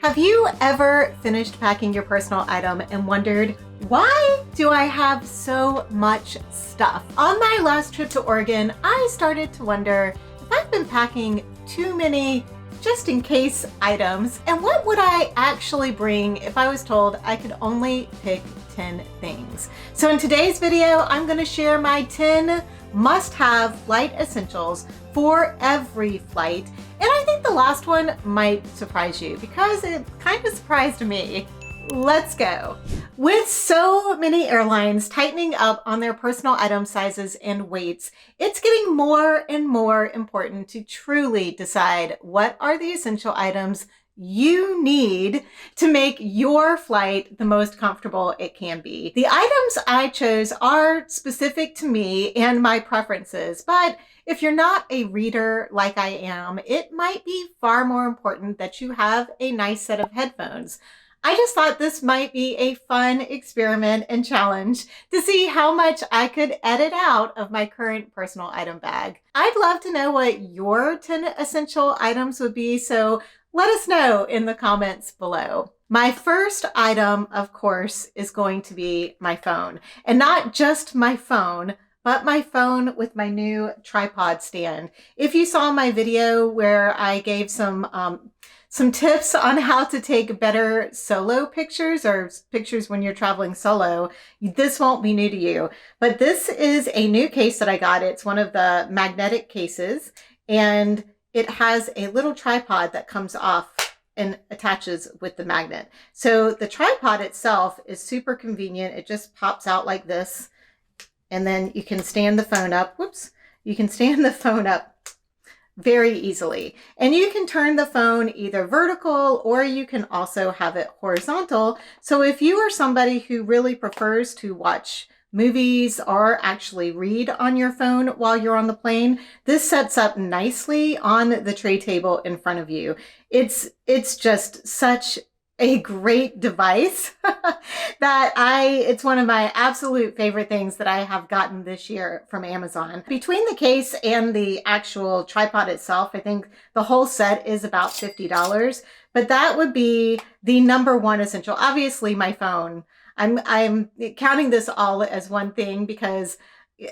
Have you ever finished packing your personal item and wondered, why do I have so much stuff? On my last trip to Oregon, I started to wonder if I've been packing too many just in case items, and what would I actually bring if I was told I could only pick 10 things. So in today's video, I'm going to share my 10 must-have flight essentials for every flight. And I think the last one might surprise you because it kind of surprised me. Let's go. With so many airlines tightening up on their personal item sizes and weights, it's getting more and more important to truly decide what are the essential items you need to make your flight the most comfortable it can be. The items I chose are specific to me and my preferences, but if you're not a reader like I am, it might be far more important that you have a nice set of headphones. I just thought this might be a fun experiment and challenge to see how much I could edit out of my current personal item bag. I'd love to know what your 10 essential items would be, so let us know in the comments below. My first item, of course, is going to be my phone. And not just my phone, but my phone with my new tripod stand. If you saw my video where I gave some tips on how to take better solo pictures or pictures when you're traveling solo, this won't be new to you. But this is a new case that I got. It's one of the magnetic cases, and it has a little tripod that comes off and attaches with the magnet. So the tripod itself is super convenient. It just pops out like this, and then you can stand the phone up. Whoops. You can stand the phone up very easily. And you can turn the phone either vertical or you can also have it horizontal. So if you are somebody who really prefers to watch movies or actually read on your phone while you're on the plane, this sets up nicely on the tray table in front of you. It's just such a great device that it's one of my absolute favorite things that I have gotten this year from Amazon. Between the case and the actual tripod itself, I think the whole set is about $50, but that would be the number one essential. Obviously my phone. I'm counting this all as one thing because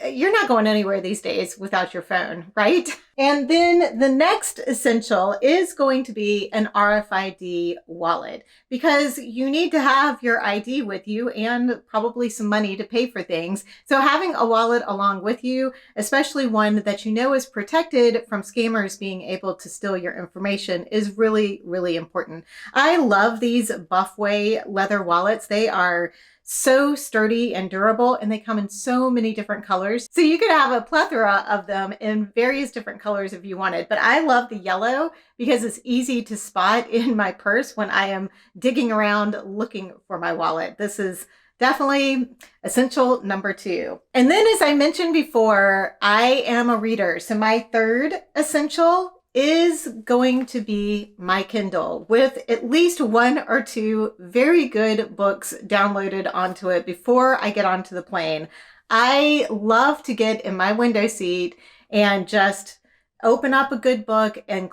you're not going anywhere these days without your phone, right? And then the next essential is going to be an RFID wallet, because you need to have your ID with you and probably some money to pay for things. So having a wallet along with you, especially one that you know is protected from scammers being able to steal your information, is really, really important. I love these Buffway leather wallets. They are so sturdy and durable, and they come in so many different colors. So you could have a plethora of them in various different colors if you wanted. But I love the yellow because it's easy to spot in my purse when I am digging around looking for my wallet. This is definitely essential number 2. And then, as I mentioned before, I am a reader. So my third essential is going to be my Kindle with at least 1 or 2 very good books downloaded onto it before I get onto the plane. I love to get in my window seat and just open up a good book and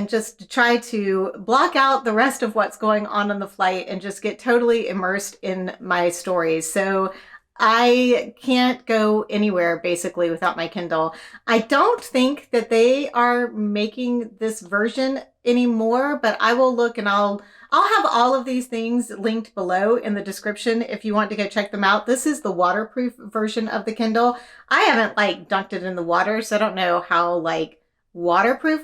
just try to block out the rest of what's going on the flight and just get totally immersed in my stories. So I can't go anywhere basically without my Kindle. I don't think that they are making this version anymore, but I will look, and I'll have all of these things linked below in the description if you want to go check them out. This is the waterproof version of the Kindle. I haven't dunked it in the water, so I don't know how waterproof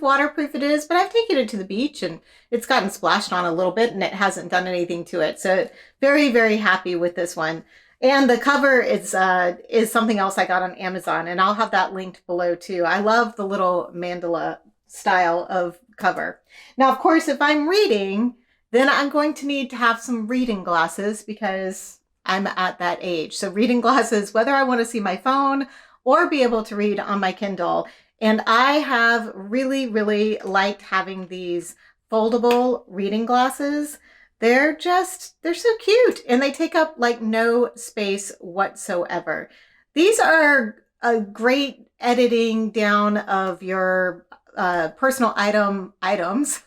it is, but I've taken it to the beach and it's gotten splashed on a little bit and it hasn't done anything to it. So very, very happy with this one. And the cover is something else I got on Amazon, and I'll have that linked below too. I love the little mandala style of cover. Now, of course, if I'm reading, then I'm going to need to have some reading glasses because I'm at that age. So reading glasses, whether I want to see my phone or be able to read on my Kindle. And I have really, really liked having these foldable reading glasses. They're so cute, and they take up no space whatsoever. These are a great editing down of your personal items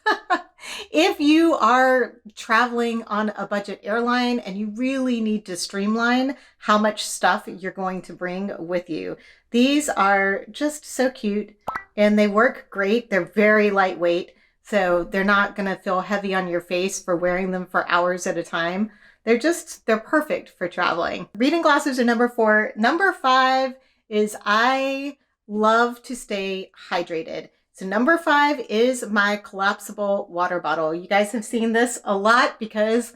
If you are traveling on a budget airline and you really need to streamline how much stuff you're going to bring with you, these are just so cute and they work great. They're very lightweight, so they're not going to feel heavy on your face for wearing them for hours at a time. They're perfect for traveling. Reading glasses are number 4. Number 5 is I love to stay hydrated. So number 5 is my collapsible water bottle. You guys have seen this a lot because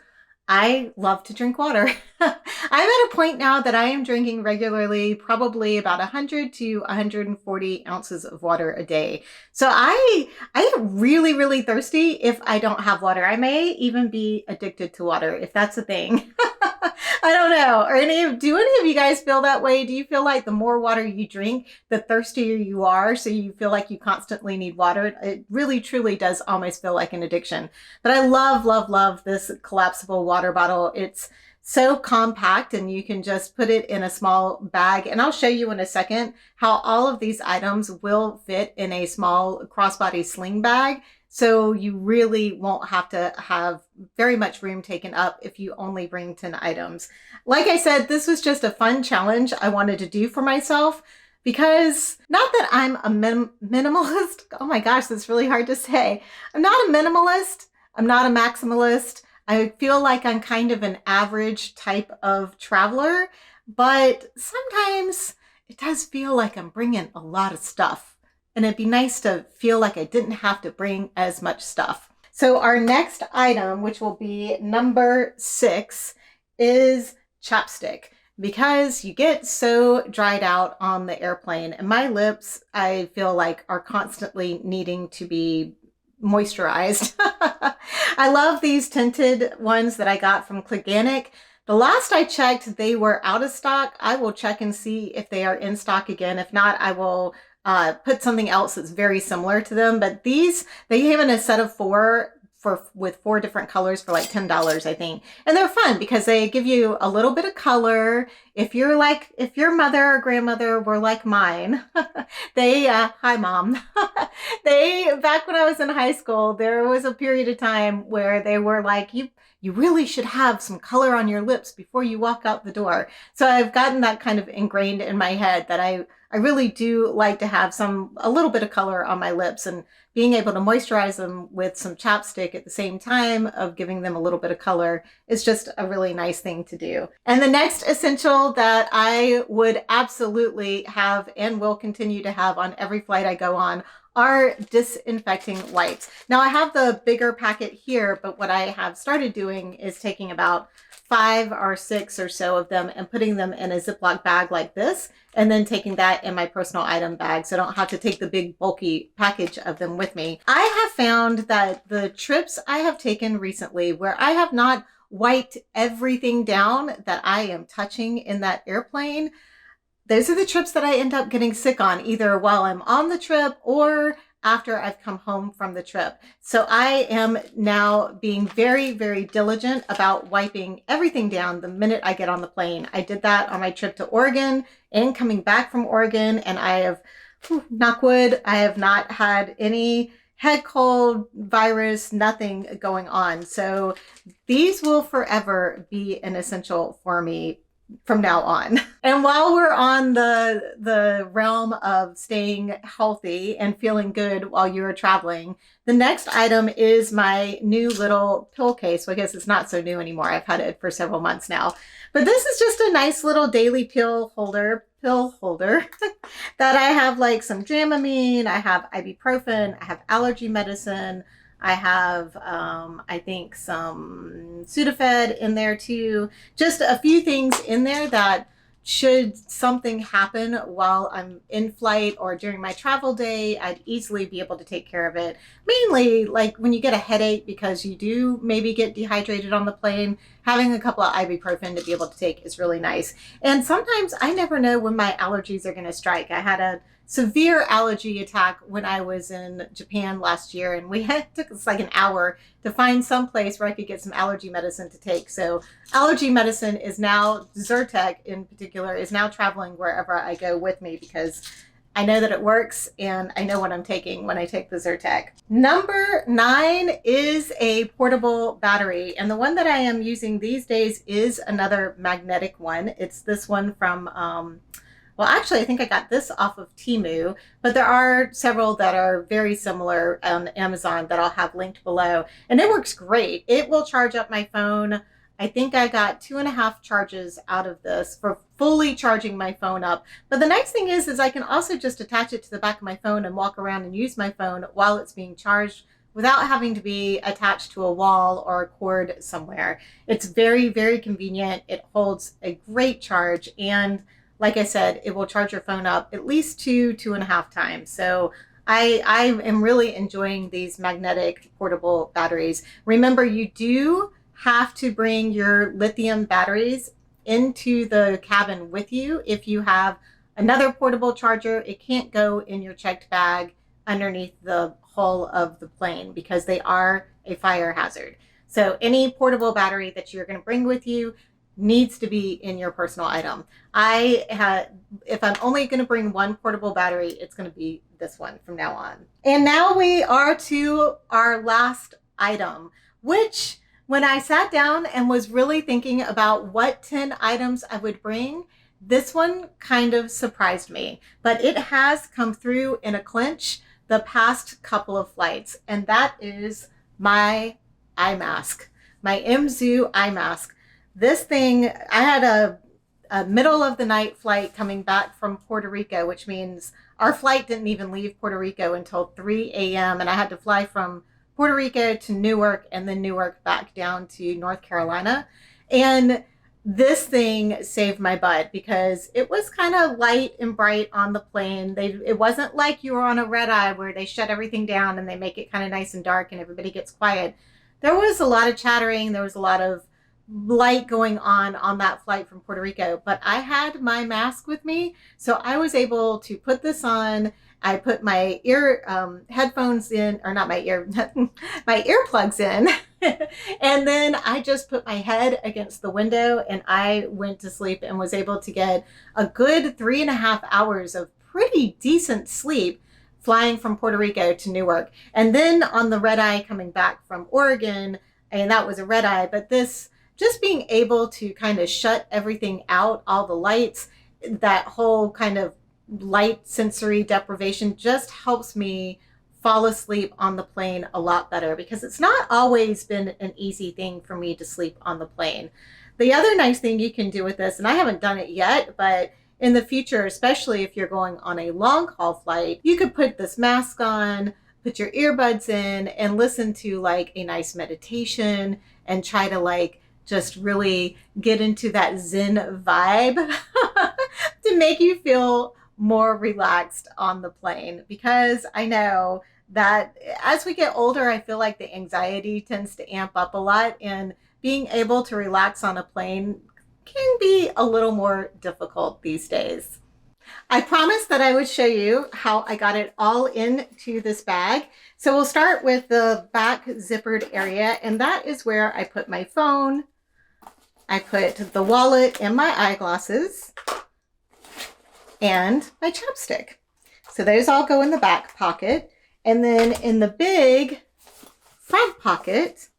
I love to drink water. I'm at a point now that I am drinking regularly, probably about 100 to 140 ounces of water a day. So I get really, really thirsty if I don't have water. I may even be addicted to water, if that's a thing. I don't know. Do any of you guys feel that way? Do you feel like the more water you drink, the thirstier you are? So you feel like you constantly need water? It really, truly does almost feel like an addiction. But I love, love, love this collapsible water bottle. It's so compact and you can just put it in a small bag. And I'll show you in a second how all of these items will fit in a small crossbody sling bag. So you really won't have to have very much room taken up if you only bring 10 items. Like I said, this was just a fun challenge I wanted to do for myself because not that I'm a minimalist. Oh my gosh, that's really hard to say. I'm not a minimalist. I'm not a maximalist. I feel like I'm kind of an average type of traveler, but sometimes it does feel like I'm bringing a lot of stuff. And it'd be nice to feel like I didn't have to bring as much stuff. So our next item, which will be number 6, is chapstick, because you get so dried out on the airplane. And my lips, I feel like, are constantly needing to be moisturized. I love these tinted ones that I got from Organic. The last I checked, they were out of stock. I will check and see if they are in stock again. If not, I will put something else that's very similar to them. But these, they came in a set of 4 with 4 different colors for like $10, I think. And they're fun because they give you a little bit of color. If your mother or grandmother were like mine, hi mom. Back when I was in high school, there was a period of time where they were like, you really should have some color on your lips before you walk out the door. So I've gotten that kind of ingrained in my head that I really do like to have a little bit of color on my lips, and being able to moisturize them with some chapstick at the same time of giving them a little bit of color is just a really nice thing to do. And the next essential that I would absolutely have and will continue to have on every flight I go on are disinfecting wipes. Now I have the bigger packet here, but what I have started doing is taking about 5 or 6 or so of them and putting them in a Ziploc bag like this, and then taking that in my personal item bag so I don't have to take the big bulky package of them with me. I have found that the trips I have taken recently where I have not wiped everything down that I am touching in that airplane, those are the trips that I end up getting sick on, either while I'm on the trip or after I've come home from the trip. So I am now being very, very diligent about wiping everything down the minute I get on the plane. I did that on my trip to Oregon and coming back from Oregon, and I have, knock wood, I have not had any head cold, virus, nothing going on. So these will forever be an essential for me from now on. And while we're on the realm of staying healthy and feeling good while you're traveling, the next item is my new little pill case. Well, I guess it's not so new anymore. I've had it for several months now. But this is just a nice little daily pill holder that I have like some Dramamine, I have ibuprofen, I have allergy medicine, I have, I think, some Sudafed in there too. Just a few things in there that should something happen while I'm in flight or during my travel day, I'd easily be able to take care of it. Mainly like when you get a headache because you do maybe get dehydrated on the plane, having a couple of ibuprofen to be able to take is really nice. And sometimes I never know when my allergies are going to strike. I had a severe allergy attack when I was in Japan last year, and it took us like an hour to find some place where I could get some allergy medicine to take. So allergy medicine is now, Zyrtec in particular, is now traveling wherever I go with me because I know that it works, and I know what I'm taking when I take the Zyrtec. Number 9 is a portable battery, and the one that I am using these days is another magnetic one. It's this one from, well, actually, I think I got this off of Temu, but there are several that are very similar on Amazon that I'll have linked below, and it works great. It will charge up my phone. I think I got 2.5 charges out of this for fully charging my phone up. But the nice thing is I can also just attach it to the back of my phone and walk around and use my phone while it's being charged without having to be attached to a wall or a cord somewhere. It's very, very convenient. It holds a great charge. And like I said, it will charge your phone up at least 2.5 times. So I am really enjoying these magnetic portable batteries. Remember, you do have to bring your lithium batteries into the cabin with you. If you have another portable charger, it can't go in your checked bag underneath the hull of the plane because they are a fire hazard. So any portable battery that you're going to bring with you needs to be in your personal item. If I'm only going to bring one portable battery, it's going to be this one from now on. And now we are to our last item, which when I sat down and was really thinking about what 10 items I would bring, this one kind of surprised me, but it has come through in a clinch the past couple of flights, and that is my eye mask, my MZoo eye mask. This thing, I had a middle of the night flight coming back from Puerto Rico, which means our flight didn't even leave Puerto Rico until 3 a.m. and I had to fly from Puerto Rico to Newark and then Newark back down to North Carolina. And this thing saved my butt because it was kind of light and bright on the plane. It wasn't like you were on a red eye where they shut everything down and they make it kind of nice and dark and everybody gets quiet. There was a lot of chattering. There was a lot of light going on that flight from Puerto Rico, but I had my mask with me. So I was able to put this on. I put my headphones in, or not my my earplugs in. And then I just put my head against the window and I went to sleep and was able to get a good 3.5 hours of pretty decent sleep flying from Puerto Rico to Newark. And then on the red eye coming back from Oregon, and that was a red eye, but this, just being able to kind of shut everything out, all the lights, that whole kind of light sensory deprivation just helps me fall asleep on the plane a lot better because it's not always been an easy thing for me to sleep on the plane. The other nice thing you can do with this, and I haven't done it yet, but in the future, especially if you're going on a long haul flight, you could put this mask on, put your earbuds in and listen to like a nice meditation and try to like just really get into that Zen vibe to make you feel more relaxed on the plane. Because I know that as we get older, I feel like the anxiety tends to amp up a lot, and being able to relax on a plane can be a little more difficult these days. I promised that I would show you how I got it all into this bag. So we'll start with the back zippered area, and that is where I put my phone. I put the wallet and my eyeglasses and my chapstick. So those all go in the back pocket. And then in the big front pocket,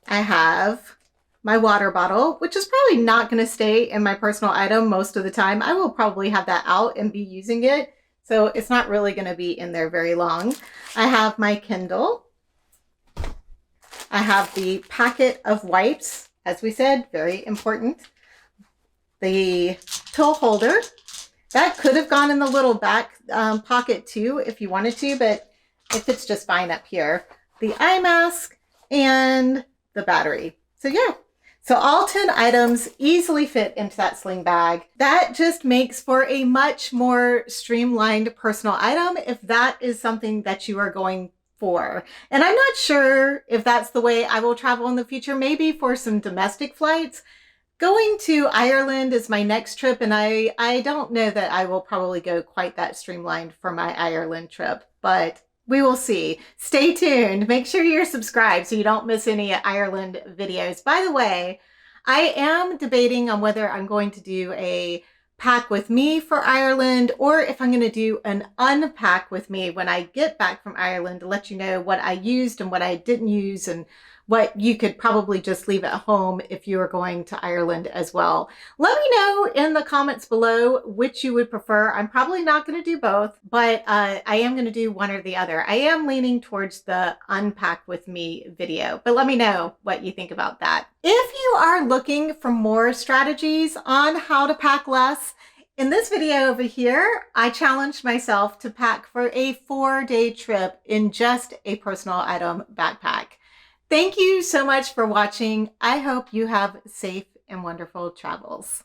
I have my water bottle, which is probably not going to stay in my personal item most of the time. I will probably have that out and be using it. So it's not really going to be in there very long. I have my Kindle. I have the packet of wipes, as we said, very important. The pill holder, that could have gone in the little back pocket too if you wanted to, but it fits just fine up here. The eye mask and the battery. So yeah, so all 10 items easily fit into that sling bag. That just makes for a much more streamlined personal item if that is something that you are going for. And I'm not sure if that's the way I will travel in the future, maybe for some domestic flights. Going to Ireland is my next trip, and I don't know that I will probably go quite that streamlined for my Ireland trip, but we will see. Stay tuned. Make sure you're subscribed so you don't miss any Ireland videos. By the way, I am debating on whether I'm going to do a pack with me for Ireland, or if I'm going to do an unpack with me when I get back from Ireland to let you know what I used and what I didn't use and what you could probably just leave at home if you are going to Ireland as well. Let me know in the comments below which you would prefer. I'm probably not going to do both, but I am going to do one or the other. I am leaning towards the unpack with me video, but let me know what you think about that. If you are looking for more strategies on how to pack less, in this video over here, I challenged myself to pack for a 4-day trip in just a personal item backpack. Thank you so much for watching. I hope you have safe and wonderful travels.